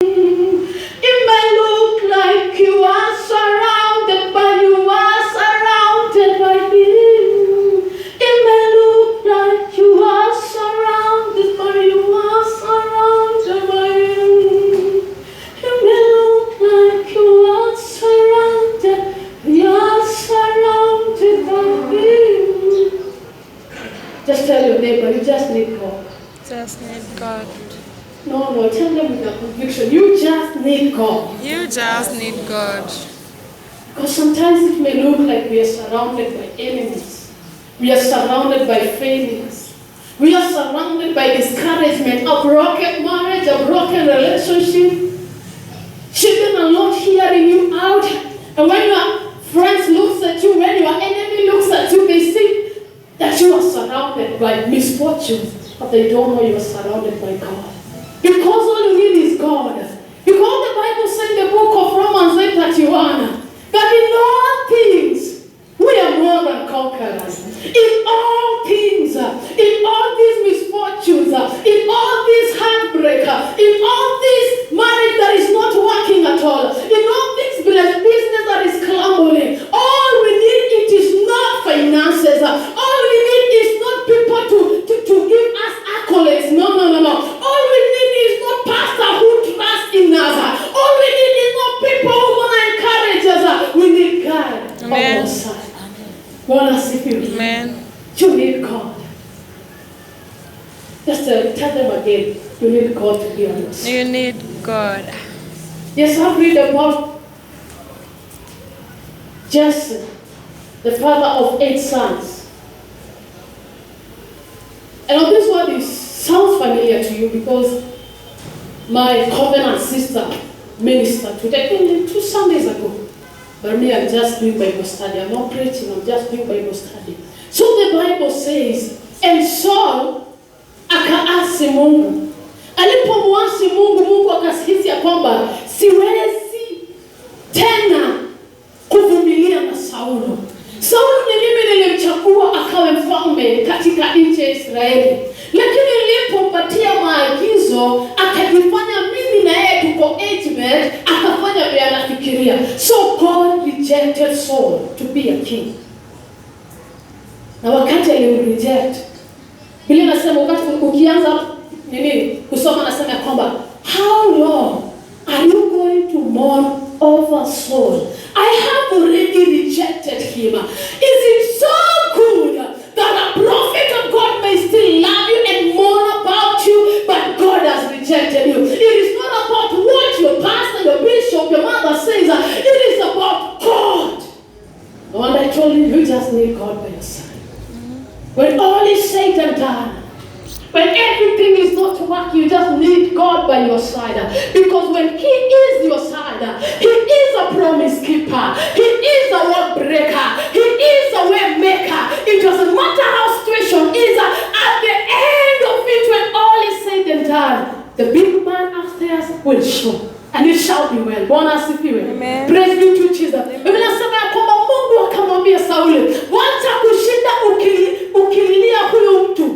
It may look like you are surrounded, but you are surrounded by Him. It may look like you are surrounded, but you are surrounded by Him. It may look like you are surrounded, you are surrounded by Him. Just tell your neighbor, you just need God. Just need God. No, tell them with a conviction. You just need God. You just need God. Because sometimes it may look like we are surrounded by enemies. We are surrounded by failures. We are surrounded by discouragement, a broken marriage, a broken relationship. Children are not hearing you out. And when your friends look at you, when your enemy looks at you, they see that you are surrounded by misfortunes, but they don't know you are surrounded by God. Because all you need is God. Because the Bible says in the book of Romans 8:31 that in all things we are more than conquerors. In all things, in all these misfortunes, in all this heartbreak, in all this marriage that is not working at all, in all this business that is crumbling, all we need it is not finances. All we need is not people to give us accolades. No. All we need is not pastor who trust in us. All we need is not people who want to encourage us. We need God on our side. Wanna see you? Amen. You need God. Just tell them again. You need God to be on your side. You need God. Yes, I've read about Jesse, the father of 8 sons. And on this one, it sounds familiar to you because my covenant sister ministered to that 2 Sundays ago. But me, I'm just doing Bible study. I'm not preaching, I'm just doing Bible study. So the Bible says, and Saul akaasi Mungu. Alipomwasi Mungu, Mungu akahisi ya kwamba siwezi tena kuvumilia na Saulo. Saulo ni mimi nilimchagua akawe mfalme katika nchi ya Israeli. Lakini nilipompatia maagizo akajifanya mimi na yeye tuko age-mate, akafanya vile anafikiria. So God rejected Saul to be a king. Na wakati alimreject, Biblia inasema wakati ukianza kusoma nasema ya kwamba how long are you going to mourn over Saul? I have already rejected him. Is it so good that a prophet of God may still love you and mourn about you, but God has rejected you? It is not about what your pastor, your bishop, your mother says. It is about God. No wonder I told you, you just need God by your side. When all is said and done, when everything is not working, you just need God by your side. Because when He is your side, He is a promise keeper. He is a word breaker. He is a way maker. It doesn't matter how situation is. At the end of it, when all is said and done, the big man upstairs will show. And it shall be well. Bwana asifiwe. Amen. Praise be to Jesus. Biblia inasema ya kwamba Mungu akamwambia Sauli, wacha kushinda ukililia huyu mtu.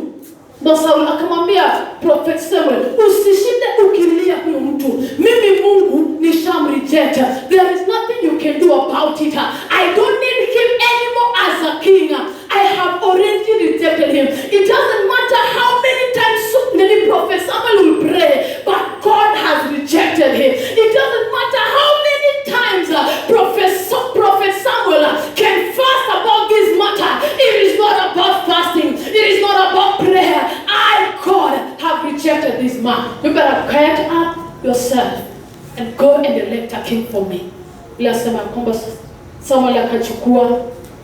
Ndo Sauli akamwambia Prophet Samuel, usishinde ukililia huyu mtu. Mimi Mungu nishamreject. There is nothing you can do about it. I don't need him anymore as a king. I have already rejected him. It doesn't matter how many times Prophet Samuel will pray, but God has rejected him. It doesn't matter how many times Prophet Samuel can fast about this matter. It is not about fasting. It is not about prayer. God, have rejected this man. You better quiet up yourself and go and elect a king for me. Ila sema kwamba Samuel akachukua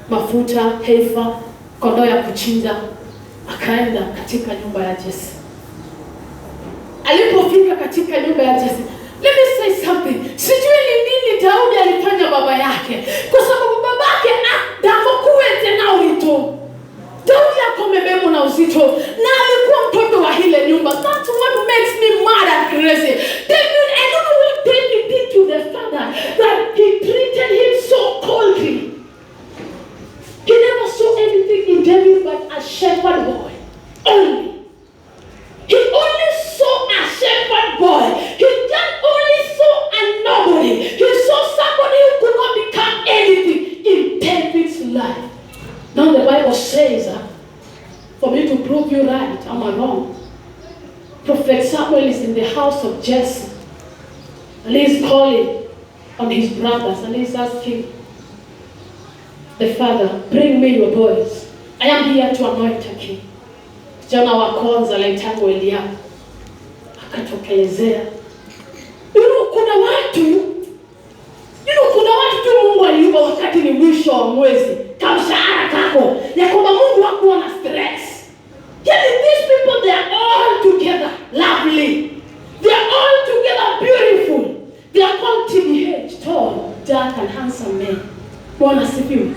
mafuta, heifa, kondoo ya kuchinja, akaenda katika nyumba ya Jesse. Alipofika katika nyumba ya Jesse, let me say something. Sijui ni nini Daudi alifanya baba yake. Kwa sababu babake damokuwe tena ulito. Daudi akomebebo na uzito. Na alikuwa mtoto wa hile nyumba. That's what makes me mad and crazy. David, I don't know what David did to the father, that he treated him so coldly. He never saw anything in David but a shepherd boy. Only. He only saw a shepherd boy. He just only in the house of Jesse. And he's calling on his brothers and he's asking the father, bring me your boys. I am here to anoint a king. Kijana wa kwanza aliitangwa Eliabu akatokelezea. Kuna watu tu Mungu aliumba wakati ni mwisho wa mwezi. Kamshahara kako ya kwamba Mungu hakuwa na stress. Yet these people, they are all together lovely. They are all together beautiful. They are called TBH, tall, dark and handsome men. Bwana sifiwe.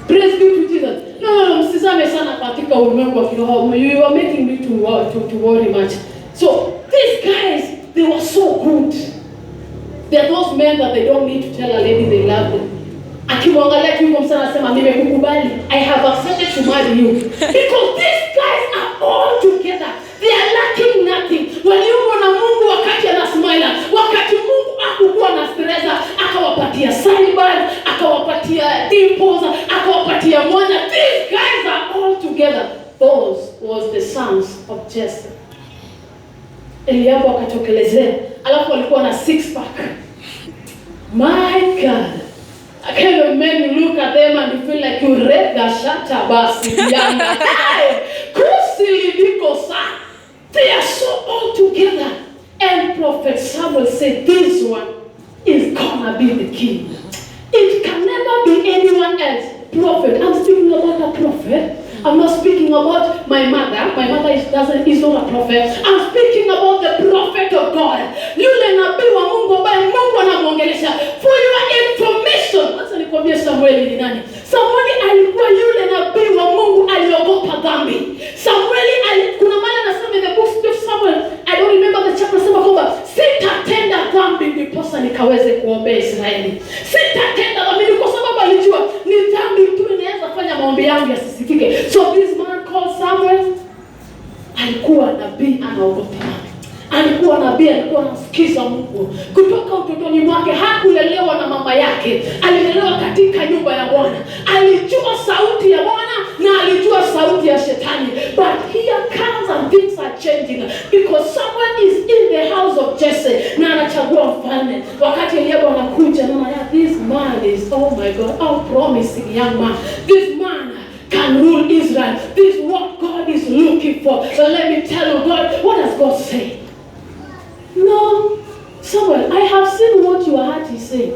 Praise be to Jesus. No, msizame sana katika ulimwengu wa kiroho. You are making me to worry much. So these guys, they were so good. They are those men that they don't need to tell a lady they love them. Akimwangalia tu msana anasema nimekukubali. I have accepted to marry you. Because these guys are all together. They are lacking nothing. Waliumbwa na Mungu wakati anasmile. Wakati Mungu hakukuwa na stress, akawapatia sunburn, akawapatia dimples, akawapatia moja. These guys are all together. Those was the sons of Jesse. Eliabu akatokelezea. Alafu walikuwa na six pack. My God. I kind of men, you look at them and you feel like you read the shatter basi yanga. They are so all together. And Prophet Samuel said, this one is gonna be the king. It can never be anyone else. Prophet, I'm speaking about a prophet. I'm not speaking about my mother. My mother is not a prophet. I'm speaking about the prophet of God. Yule nabii wa Mungu ambaye Mungu anamuongelesha. For your information. Sasa nikwambie Samueli ni nani? Samueli alikuwa yule nabii wa Mungu aliogopa dhambi. Kuna maana nasema in the book of Samuel, I don't remember the chapter, nasema kwamba sitatenda dhambi ndiposa nikaweze kuombea Israeli. Sitatenda dhambi kwa sababu alijua ni dhambi tu inaweza fanya maombi yangu yasisikike. So this man called Samuel alikuwa nabii anaogopa. Alikuwa nabii, alikuwa anasikiza Mungu. Kutoka utotoni mwake hakulelewa na mama yake. Alilelewa katika nyumba ya Bwana. Alijua sauti ya Bwana na alijua sauti ya shetani. But here comes and things are changing because someone is in the house of Jesse na anachagua mfalme. Wakati Eliabu anakuja na this man is, oh my God, how promising young man. This man can rule Israel. This is what God is looking for. But let me tell you, God, what does God say? No, Samuel, I have seen what your heart is saying.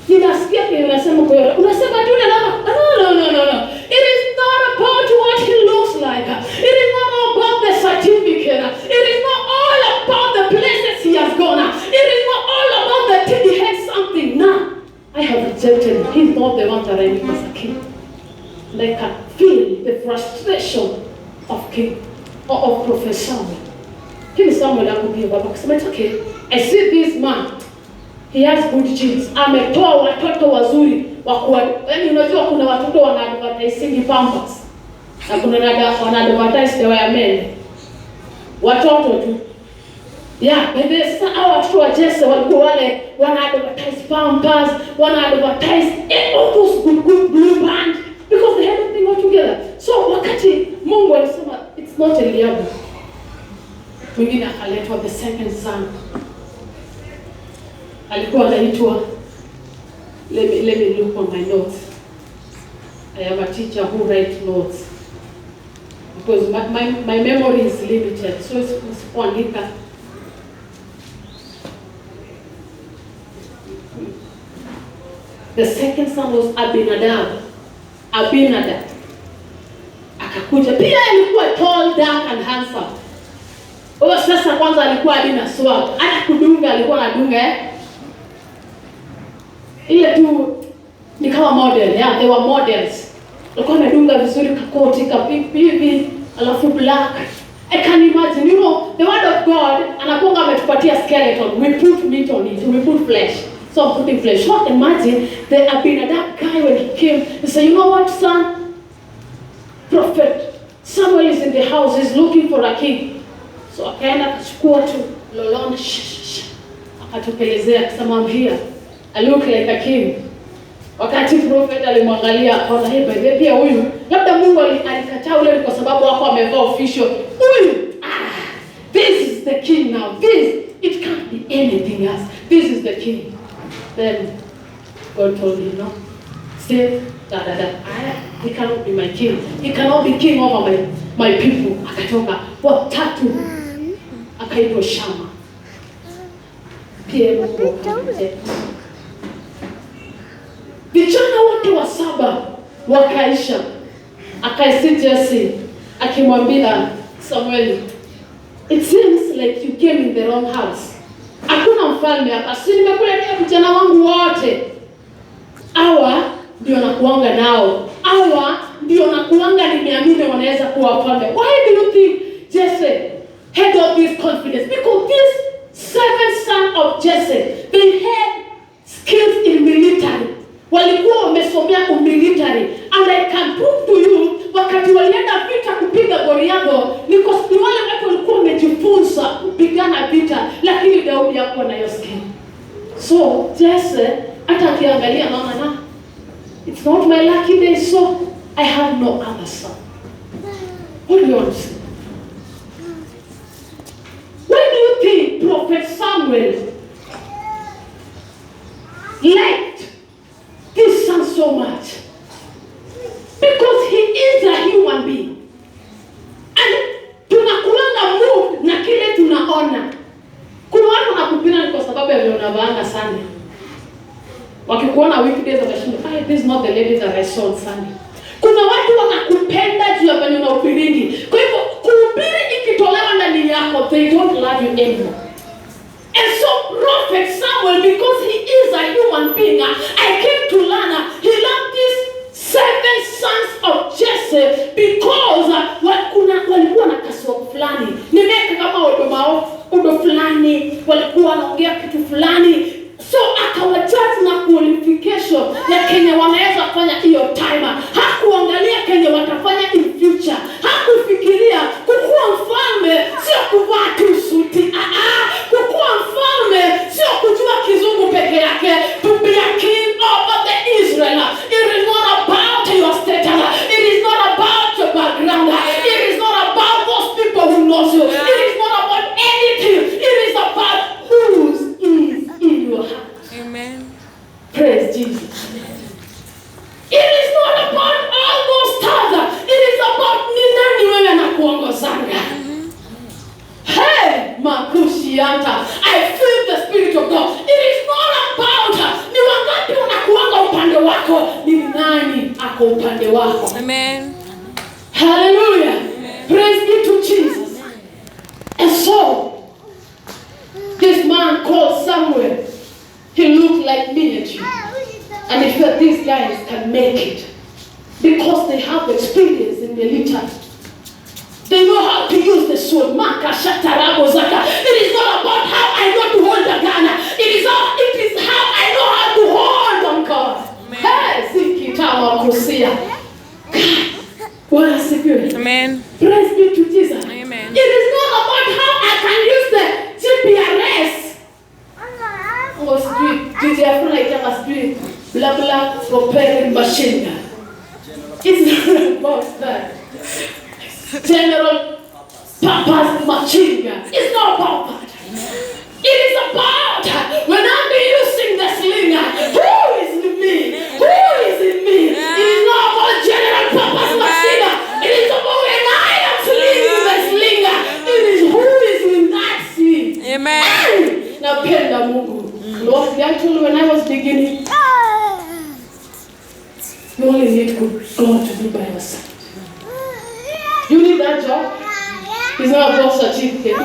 Ninasikia kile unasema kwa hiyo. Unasema tu no. It is not about what he looks like. It is not about the certificate. It is not all about the places he has gone. It is not all about the thing he has something. No, I have rejected him. He's not the one that I need as a king. And I can feel the frustration of King or of Prophet Samuel. King Samuel akubia baba kusema it's okay. I see this man. He has good genes. Ametoa watoto wazuri wa yaani unajua kuna watoto wana-advertising Pampers. Na kuna wana-advertise the way men. Watoto tu. Yeah, baby, sasa hao watoto wa Jesse walikuwa wale wana-advertise Pampers, wana-advertise all those good blue band because they had everything all together. So wakati Mungu alisema it's not Eliabu. Mwingine akaletwa the second son. Alikuwa anaitwa, let me look on my notes. I am a teacher who writes notes because my memory is limited. So kuandika. The second son was Abinadab. Akakuja. Pia alikuwa tall, dark and handsome. Sasa kwanza alikuwa adina swag. Hata kudunga alikuwa anadunga ile tu ni kama model, yeah, they were models. Alikuwa anadunga vizuri kakoti kapipi alafu black. I can imagine, you know, the word of God anakuanga ametupatia skeleton. We put meat on it, we put flesh. So I'm putting flesh. So imagine the Abinadab guy when he came, he said, you know what, son? Prophet Samuel is in the house, he's looking for a king. So akaenda akachukua tu lolona akatokelezea akasema I'm here. I look like a king. Wakati prophet alimwangalia akaona hey baby pia huyu labda Mungu alikataa ule kwa sababu wako amevaa official. Huyu this is is the king now. It can't be anything else. This is the king. Then God told him, no, Steve, he cannot be my king. He cannot be king over my people. Akatoka, watatu. Akaitwa Shama. Pia Mungu akamtetea. Vijana wote wa 7 wakaisha. Akaisi Jesse akimwambia Samuel, it seems like you came in the wrong house. Hakuna mfalme hapa. Si nimekuletea vijana wangu wote. Hawa ndio nakuanga nao. Hawa ndio nakuanga nimeamini wanaweza kuwa wafalme. Why do you think Jesse had all this confidence? Because these 7 sons of Jesse, they had skills in military. Walikuwa wamesomea military. And I can prove to you, wakati walienda vita kupiga Goliath, ni wale watu walikuwa wamejifunza kupigana vita, lakini Daudi hakuwa na hiyo skill. So Jesse hata akiangalia naona it's not my lucky day, so I have no other son. What do you want to say? Why do you think Prophet Samuel liked this son so much? Because he is a human being. And tunakulanga move na kile tunaona. Kuna watu wanakupenda kwa sababu ya wanavaanga sana. Wakikuona weekdays watashinda, this is not the lady that I saw on Sunday. Kuna watu wanakupenda juu ya venye unahubiringi. Kwa hivyo kuhubiri ikitolewa ndani yako, they don't love you anymore. And so Prophet Samuel, because he is a human being, I came to learn he loved these 7 sons of Jesse because walikuwa na kasoro fulani. Nimeka kama odo fulani, walikuwa wanaongea kitu fulani. So akawajudge na qualification ya Kenya wanaweza kufanya hiyo time. Hakuangalia Kenya watafanya in future. Hakufikiria kukuwa mfalme sio kuvaa tu suti. Kukuwa mfalme sio kujua kizungu peke yake. To be a king over the Israel. It is not about your status. It is not about your background. It is not about those people who knows you. It is not about anything. It is about who is in your heart. Amen. Praise Jesus. It is not about all those stars. It is about ni nani wewe anakuongozanga. Hey, makushianta. I feel the Spirit of God. It is not about ni wangapi unakuanga upande wako, ni nani ako upande wako. Amen. Hallelujah. Amen. Praise be to Jesus. And so, this man called Samuel, he looked like me and you. And he felt these guys can make it. Because they have experience in military. They know how to use the sword. Maka, shatarabo, zaka. It is not about how I know to hold a gun. It is how I know how to hold on God. Hey, sikitama kusia. Bwana sifiwe. Amen. Praise be to Jesus. Amen. It is not about how I can use the GPRS. Or street, GPRS like a street, blah blah, propelling machine gun. It's not about that. General purpose machine gun. It's not about that. It is about when I'm using the slinger. Who is in me? Who is in me? It is not about general purpose machine gun. It is about when I am slinging the slinger. It is who is in that sling. Amen. Napenda Mungu. Lord, I told you when I was beginning, you only need God to be by your side. You need that job. It's not about certificate.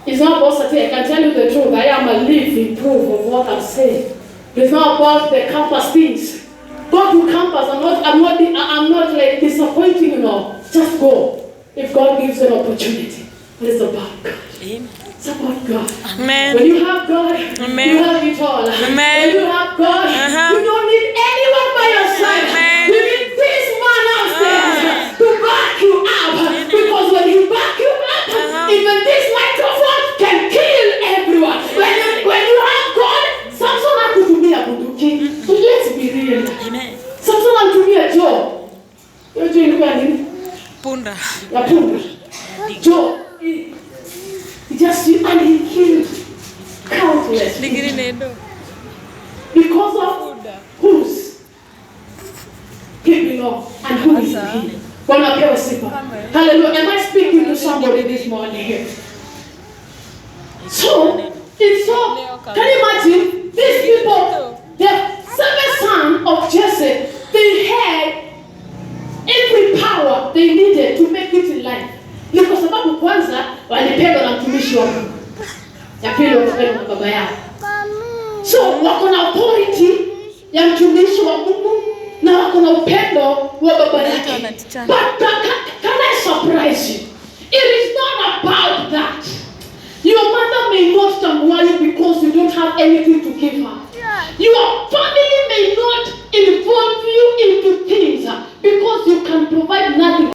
It's not about certificate. I can tell you the truth. I am a living proof of what I'm saying. It's not about the campus things. Go to campus. I'm not like disappointing, you know. Just go. If God gives you an opportunity. It's about God. It's about God. Amen. When you have God, Amen. you have it all. Amen. When you have God, you don't need anyone by your side. Amen. You need this man upstairs to back you up. Because when he back you up, even this microphone can kill everyone. When you have God, Samson hakutumia bunduki. Let's be real. Samson hakutumia Joe. Joe ilikuwa nini? Punda. Ya punda. Joe. worthless Digiri nedo. because of whose he belongs and who is he. Bwana pewe sifa. Hallelujah. Am I speaking to somebody this morning here? So, it's so, can you imagine these people, the 7 sons of Jesse, they had every power they needed to make it in life. Ni kwa sababu kwanza walipendwa na mtumishi wa Mungu. Ya pili wakapendwa na baba yao. So, wako na authority ya mtumishi wa Mungu na wako na upendo wa baba yake. But can I surprise you? It is not about that. Your mother may not stand you because you don't have anything to give her.